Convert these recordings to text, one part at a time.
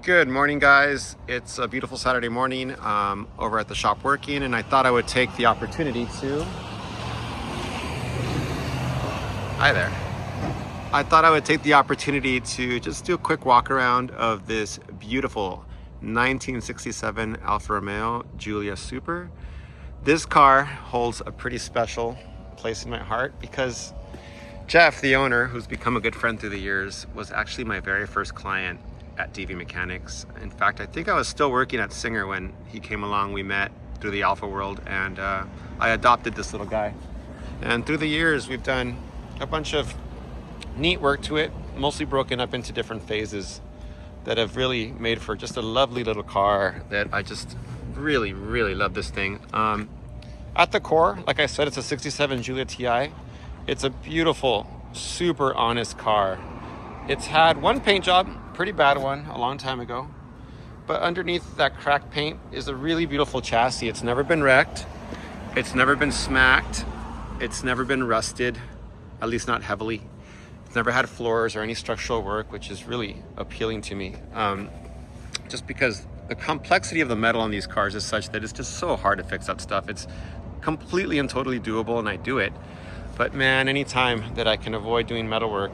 Good morning, guys. It's a beautiful Saturday morning over at the shop working, and I thought I would take the opportunity to... Hi there. I thought I would take the opportunity to just do a quick walk around of this beautiful 1967 Alfa Romeo Giulia Super. This car holds a pretty special place in my heart because Jeff, the owner, who's become a good friend through the years, was actually my very first client at DV Mechanics. In fact, I think I was still working at Singer when he came along. We met through the Alfa world, and I adopted this little guy. And through the years, we've done a bunch of neat work to it, mostly broken up into different phases that have really made for just a lovely little car that I just really love this thing. At the core, like I said, it's a 67 Giulia TI. It's a beautiful, super honest car. It's had one paint job, pretty bad one, a long time ago. But underneath that cracked paint is a really beautiful chassis. It's never been wrecked. It's never been smacked. It's never been rusted, at least not heavily. It's never had floors or any structural work, which is really appealing to me. Just because the complexity of the metal on these cars is such that it's just so hard to fix up stuff. It's completely and totally doable, and I do it. But man, anytime that I can avoid doing metal work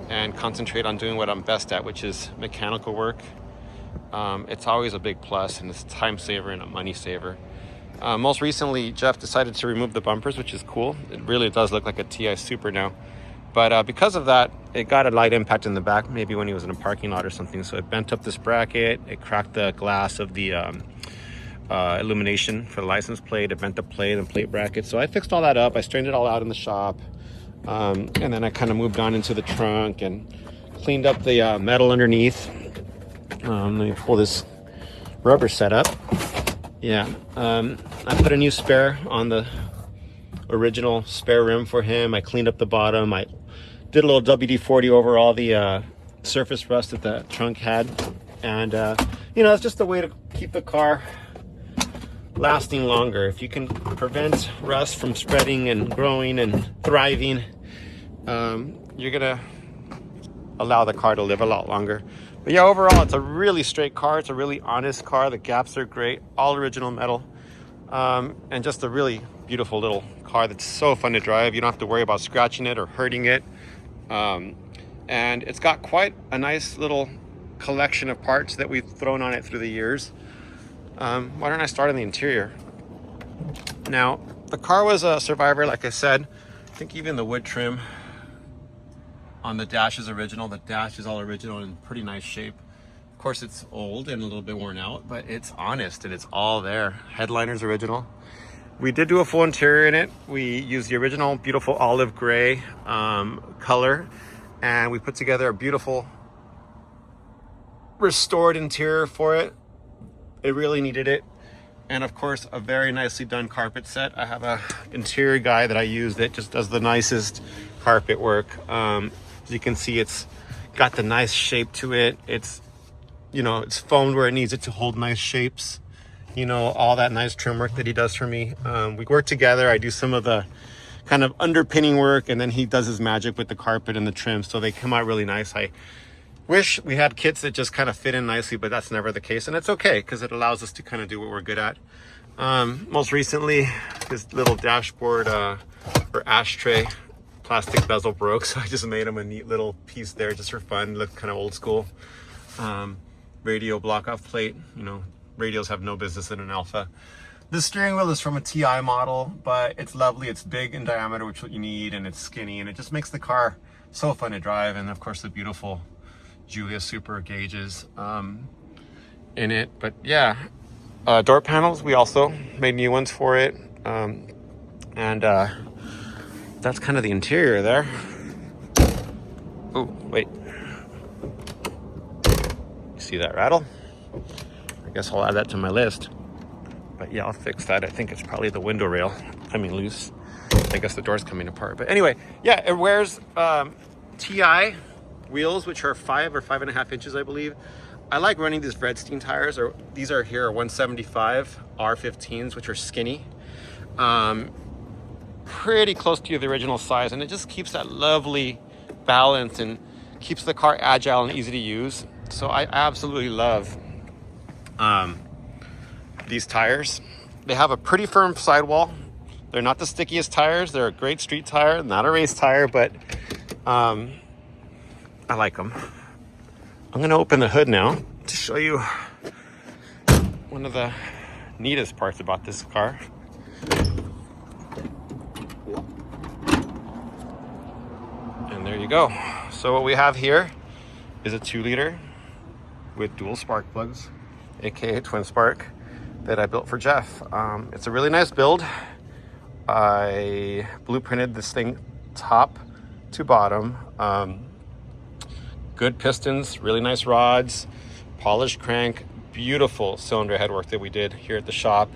and concentrate on doing what I'm best at, which is mechanical work, it's always a big plus, and it's a time saver and a money saver. Most recently, Jeff decided to remove the bumpers, which is cool. It really does look like a TI Super now. But because of that, it got a light impact in the back, maybe when he was in a parking lot or something. So it bent up this bracket, it cracked the glass of the illumination for the license plate, it bent the plate and plate bracket. So I fixed all that up, I straightened it all out in the shop. And then I kind of moved on into the trunk and cleaned up the metal underneath. Let me pull this rubber setup. Yeah, I put a new spare on the original spare rim for him. I cleaned up the bottom. I did a little WD-40 over all the surface rust that the trunk had. And, it's just a way to keep the car lasting longer. If you can prevent rust from spreading and growing and thriving, you're gonna allow the car to live a lot longer. But yeah, overall, it's a really straight car. It's a really honest car. The gaps are great, all original metal, and just a really beautiful little car that's so fun to drive. You don't have to worry about scratching it or hurting it. And it's got quite a nice little collection of parts that we've thrown on it through the years. Why don't I start on the interior? Now, the car was a survivor, like I said. I think even the wood trim on the dash is original. The dash is all original and in pretty nice shape. Of course, it's old and a little bit worn out, but it's honest and it's all there. Headliner's original. We did do a full interior in it. We used the original beautiful olive gray color, and we put together a beautiful restored interior for it. It really needed it. And of course, a very nicely done carpet set. I have a interior guy that I use that just does the nicest carpet work. As you can see, it's got the nice shape to it. It's, it's foamed where it needs it to hold nice shapes. All that nice trim work that he does for me. We work together. I do some of the kind of underpinning work, and then he does his magic with the carpet and the trim. So they come out really nice. I wish we had kits that just kind of fit in nicely, but that's never the case, and it's okay because it allows us to kind of do what we're good at. Most recently, this little dashboard or ashtray plastic bezel broke, so I just made him a neat little piece there just for fun. Look kind of old school. Radio block-off plate. Radios have no business in an Alfa. The steering wheel is from a TI model, but it's lovely. It's big in diameter, which is what you need, and it's skinny, and it just makes the car so fun to drive. And of course, the beautiful Giulia Super gauges in it. But yeah, door panels, we also made new ones for it. And that's kind of the interior there. Oh, wait. See that rattle? I guess I'll add that to my list. But yeah, I'll fix that. I think it's probably the window rail coming loose. I guess the door's coming apart. But anyway, yeah, it wears TI wheels, which are 5 or 5.5 inches, I believe. I like running these Redstein tires, or these are here 175 R15s, which are skinny. Pretty close to the original size, and it just keeps that lovely balance and keeps the car agile and easy to use. So I absolutely love these tires. They have a pretty firm sidewall. They're not the stickiest tires. They're a great street tire, not a race tire, but I like them. I'm gonna open the hood now to show you one of the neatest parts about this car. And there you go. So what we have here is a 2-liter with dual spark plugs, aka twin spark, that I built for Jeff. It's a really nice build. I blueprinted this thing top to bottom. Good pistons, really nice rods, polished crank, beautiful cylinder head work that we did here at the shop.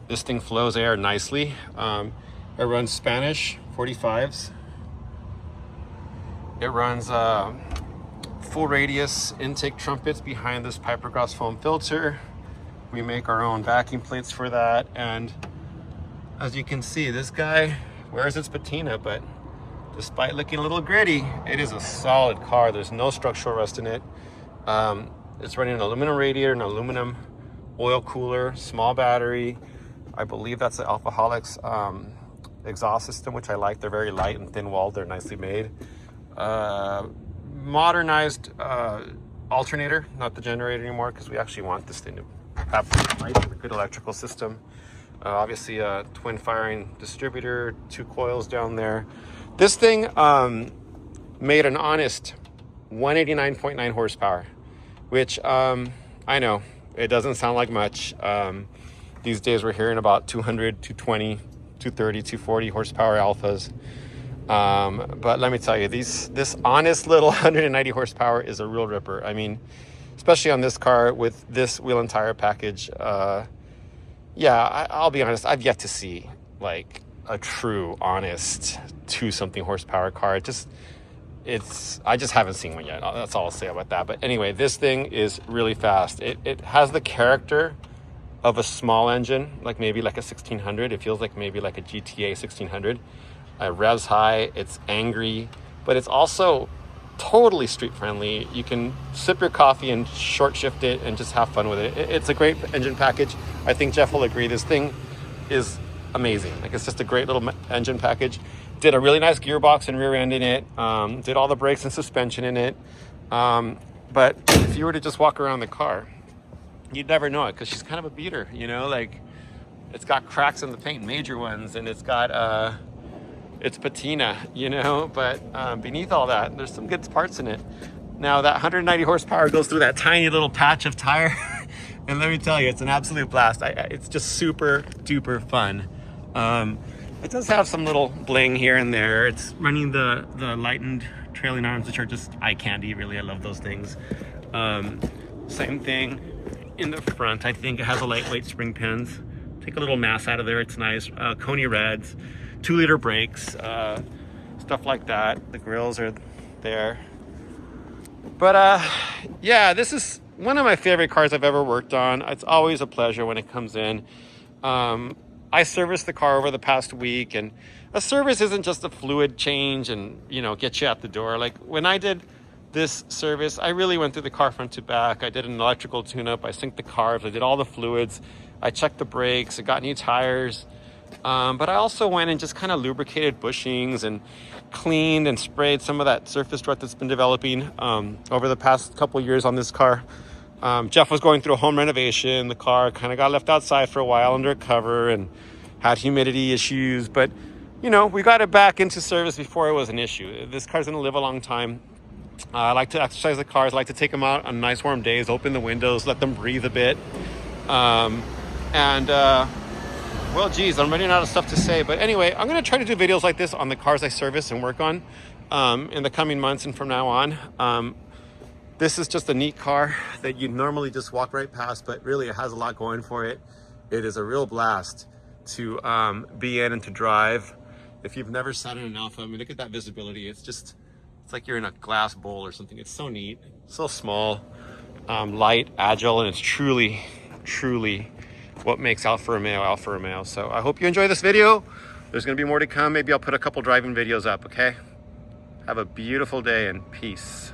This thing flows air nicely. It runs Spanish 45s. It runs full radius intake trumpets behind this Piperglass foam filter. We make our own vacuum plates for that. And as you can see, this guy wears its patina, but despite looking a little gritty, it is a solid car. There's no structural rust in it. It's running an aluminum radiator, an aluminum oil cooler, small battery. I believe that's the Alfa exhaust system, which I like. They're very light and thin-walled. They're nicely made. Modernized alternator, not the generator anymore, because we actually want this thing to have a good electrical system. Obviously a twin firing distributor, 2 coils down there. This thing made an honest 189.9 horsepower, which I know it doesn't sound like much. These days we're hearing about 200, 220, 230, 240 horsepower Alfas. But let me tell you, this honest little 190 horsepower is a real ripper. I mean, especially on this car with this wheel and tire package. Yeah, I'll be honest, I've yet to see like a true, honest 2-something horsepower car. I just haven't seen one yet. That's all I'll say about that. But anyway, this thing is really fast. It has the character of a small engine, like maybe like a 1600. It feels like maybe like a GTA 1600. It revs high, it's angry, but it's also totally street friendly. You can sip your coffee and short shift it and just have fun with it. It's a great engine package. I think Jeff will agree. This thing is amazing. Like, it's just a great little engine package. Did a really nice gearbox and rear end in it. Did all the brakes and suspension in it. But if you were to just walk around the car, you'd never know it, because she's kind of a beater, you know? Like, it's got cracks in the paint, major ones, and it's got it's patina, you know? But beneath all that, there's some good parts in it. Now, that 190 horsepower goes through that tiny little patch of tire. And let me tell you, it's an absolute blast. It's just super duper fun. It does have some little bling here and there. It's running the lightened trailing arms, which are just eye candy, really. I love those things. Same thing in the front. I think it has a lightweight spring pins. Take a little mass out of there. It's nice. Coney reds, 2-liter brakes, stuff like that. The grills are there. But yeah, this is one of my favorite cars I've ever worked on. It's always a pleasure when it comes in. I serviced the car over the past week, and a service isn't just a fluid change and, you know, get you out the door. Like, when I did this service, I really went through the car front to back. I did an electrical tune-up. I synced the carbs. I did all the fluids. I checked the brakes. I got new tires. But I also went and just kind of lubricated bushings and cleaned and sprayed some of that surface rut that's been developing over the past couple of years on this car. Jeff was going through a home renovation. The car kind of got left outside for a while under a cover and had humidity issues. But, you know, we got it back into service before it was an issue. This car's going to live a long time. I like to exercise the cars. I like to take them out on nice warm days, open the windows, let them breathe a bit. Well, geez, I'm running out of stuff to say. But anyway, I'm going to try to do videos like this on the cars I service and work on in the coming months and from now on. This is just a neat car that you normally just walk right past, but really it has a lot going for it. It is a real blast to be in and to drive. If you've never sat in an Alfa, I mean, look at that visibility. It's like you're in a glass bowl or something. It's so neat, so small, light, agile, and it's truly, truly what makes Alfa Romeo. So I hope you enjoy this video. There's going to be more to come. Maybe I'll put a couple driving videos up, okay? Have a beautiful day and peace.